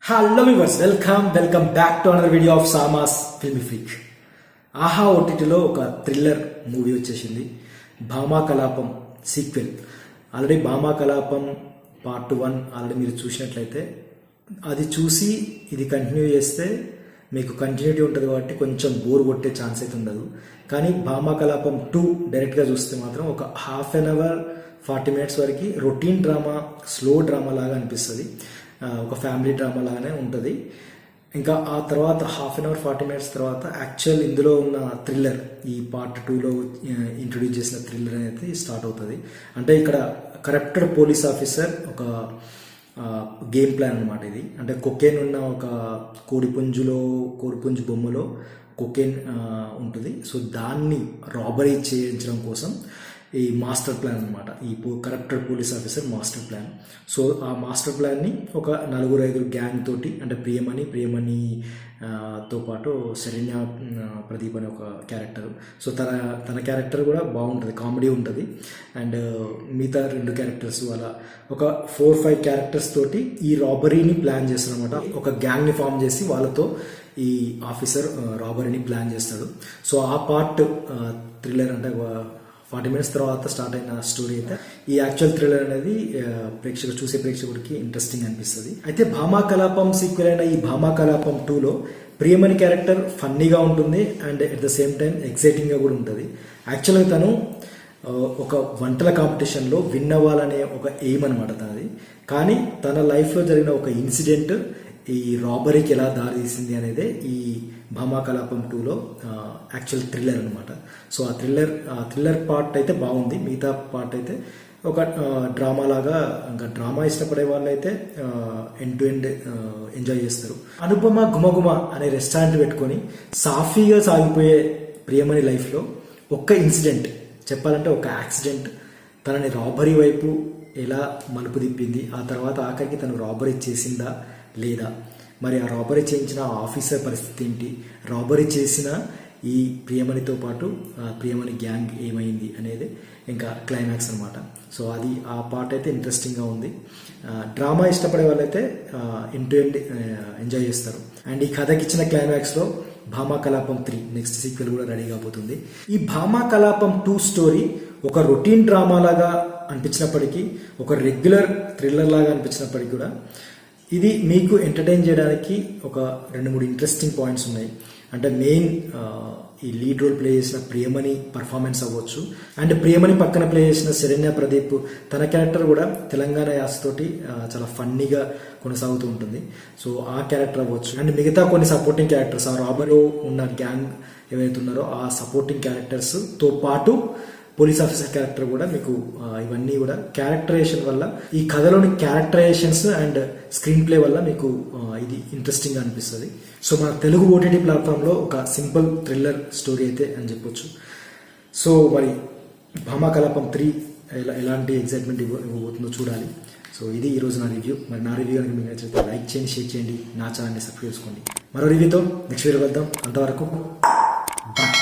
Hello viewers, welcome back to another video of Sama's filmy freak. Aha ఓటీటీలో ఒక thriller movie వచ్చేసింది, Bhama Kalapam sequel. Already Bhama Kalapam part 1 already మీరు చూసినట్లయితే అది చూసి ఇది కంటిన్యూ చేస్తే మీకు కంటిన్యూటీ ఉంటుంది కాబట్టి కొంచెం బోర్ కొట్టే ఛాన్స్ అయితే ఉండదు. కానీ భామా కలాపం 2 డైరెక్ట్గా చూస్తే మాత్రం ఒక హాఫ్ అన్ అవర్ 40 మినిట్స్ వరకు రొటీన్ డ్రామా, స్లో డ్రామా లాగా అనిపిస్తుంది. ఒక ఫ్యామిలీ డ్రామా లాగానే ఉంటుంది. ఇంకా ఆ తర్వాత హాఫ్ అన్ అవర్ 40 మినిట్స్ తర్వాత యాక్చువల్ ఇందులో ఉన్న థ్రిల్లర్, ఈ పార్ట్ 2లో ఇంట్రొడ్యూస్ చేసిన థ్రిల్లర్ అనేది స్టార్ట్ అవుతుంది. అంటే ఇక్కడ కరప్టెడ్ పోలీస్ ఆఫీసర్ ఒక గేమ్ ప్లాన్ అనమాట ఇది. అంటే కొకేన్ ఉన్న ఒక కోడిపుంజు బొమ్మలో కొకేన్ ఉంటుంది. సో దాన్ని రాబరీ చేయించడం కోసం ఈ మాస్టర్ ప్లాన్ అనమాట, ఈ corrupted police officer master plan. So ఆ మాస్టర్ ప్లాన్ని ఒక 4-5 గ్యాంగ్ తోటి, అంటే ప్రియమణితో పాటు శరణ్య ప్రదీప్ అనే ఒక క్యారెక్టర్. సో తన క్యారెక్టర్ కూడా బాగుంటుంది, కామెడీ ఉంటుంది. అండ్ మిగతా 2 క్యారెక్టర్స్ అలా ఒక 4-5 క్యారెక్టర్స్ తోటి ఈ రాబరీని ప్లాన్ చేస్తారు అనమాట. ఒక గ్యాంగ్ని ఫామ్ చేసి వాళ్ళతో ఈ ఆఫీసర్ రాబరీని ప్లాన్ చేస్తాడు. సో ఆ పార్ట్ థ్రిల్లర్, అంటే 40 మినిట్స్ తర్వాత స్టార్ట్ అయిన స్టోరీ అయితే ఈ యాక్చువల్ థ్రిల్లర్ అనేది చూసే ప్రేక్షకుడికి ఇంట్రెస్టింగ్ అనిపిస్తుంది. అయితే భామా కలాపం సీక్వెల్ అయిన ఈ భామా కలాపం 2లో ప్రియమణి క్యారెక్టర్ ఫన్నీగా ఉంటుంది and at the same time ఎక్సైటింగ్గా కూడా ఉంటుంది. యాక్చువల్గా తను ఒక వంటల కాంపిటీషన్లో విన్ అవ్వాలనే ఒక ఎయిమ్ అనమాట తనది. కానీ తన లైఫ్లో జరిగిన ఒక ఇన్సిడెంట్ ఈ రాబరీకి ఎలా దారితీసింది అనేది ఈ భామా కలాపం 2లో యాక్చువల్ థ్రిల్లర్ అనమాట. సో ఆ థ్రిల్లర్ పార్ట్ అయితే బాగుంది. మిగతా పార్ట్ అయితే ఒక డ్రామా లాగా, ఇంకా డ్రామా ఇష్టపడే వాళ్ళు అయితే ఎండ్ టు ఎండ్ ఎంజాయ్ చేస్తారు. అనుపమ గుమగుమ అనే రెస్టారెంట్ పెట్టుకొని సాఫీగా సాగిపోయే ప్రియమణి లైఫ్లో ఒక్క ఇన్సిడెంట్, చెప్పాలంటే ఒక యాక్సిడెంట్ తనని రాబరీ వైపు ఎలా మలుపు తిప్పింది. ఆ తర్వాత ఆఖరికి తను రాబరీ చేసిందా లేదా, మరి ఆ రాబరీ చేయించిన ఆఫీసర్ పరిస్థితి ఏంటి, రాబరీ చేసిన ఈ ప్రియమణితో పాటు ప్రియమణి గ్యాంగ్ ఏమైంది అనేది ఇంకా క్లైమాక్స్ అనమాట. సో అది ఆ పార్ట్ అయితే ఇంట్రెస్టింగ్గా ఉంది. డ్రామా ఇష్టపడే వాళ్ళైతే ఎండ్ టు ఎండ్ ఎంజాయ్ చేస్తారు. అండ్ ఈ కథకి ఇచ్చిన క్లైమాక్స్లో భామా కలాపం 3 నెక్స్ట్ సీక్వెల్ కూడా రెడీ కాబోతుంది. ఈ భామా కలాపం 2 స్టోరీ ఒక రొటీన్ డ్రామా లాగా అనిపించినప్పటికీ, ఒక రెగ్యులర్ థ్రిల్లర్ లాగా అనిపించినప్పటికీ కూడా ఇది మీకు ఎంటర్టైన్ చేయడానికి ఒక 2-3 ఇంట్రెస్టింగ్ పాయింట్స్ ఉన్నాయి. అంటే మెయిన్ ఈ లీడ్ రోల్ ప్లే చేసిన ప్రియమణి పర్ఫార్మెన్స్ అవ్వచ్చు, అండ్ ప్రియమణి పక్కన ప్లే చేసిన శరణ్య ప్రదీప్ తన క్యారెక్టర్ కూడా తెలంగాణ యాసతోటి చాలా ఫన్నీగా కొనసాగుతూ ఉంటుంది. సో ఆ క్యారెక్టర్ అవ్వచ్చు, అండ్ మిగతా కొన్ని సపోర్టింగ్ క్యారెక్టర్స్, ఆ రాబరీలో ఉన్న గ్యాంగ్ ఏవైతే ఉన్నారో ఆ సపోర్టింగ్ క్యారెక్టర్స్తో పాటు పోలీస్ ఆఫీసర్ క్యారెక్టర్ కూడా మీకు ఇవన్నీ కూడా క్యారెక్టరైజేషన్ వల్ల, ఈ కథలోని క్యారెక్టరైజేషన్స్ అండ్ స్క్రీన్ ప్లే వల్ల మీకు ఇది ఇంట్రెస్టింగ్గా అనిపిస్తుంది. సో మన తెలుగు ఓటీటీ ప్లాట్ఫామ్లో ఒక సింపుల్ థ్రిల్లర్ స్టోరీ అయితే అని చెప్పొచ్చు. సో మరి భామా కలాపం 3 ఎలాంటి ఎగ్జైట్మెంట్ ఇవ్వబోతుందో చూడాలి. సో ఇది ఈరోజు నా రివ్యూ. మరి నా రివ్యూ కనుక మీకు నచ్చితే లైక్ చేయండి, షేర్ చేయండి, నా ఛానల్ని సబ్స్క్రైబ్ చేసుకోండి. మరో రివ్యూతో నెక్స్ట్ వీడియో వెళ్దాం. అంతవరకు బాయ్.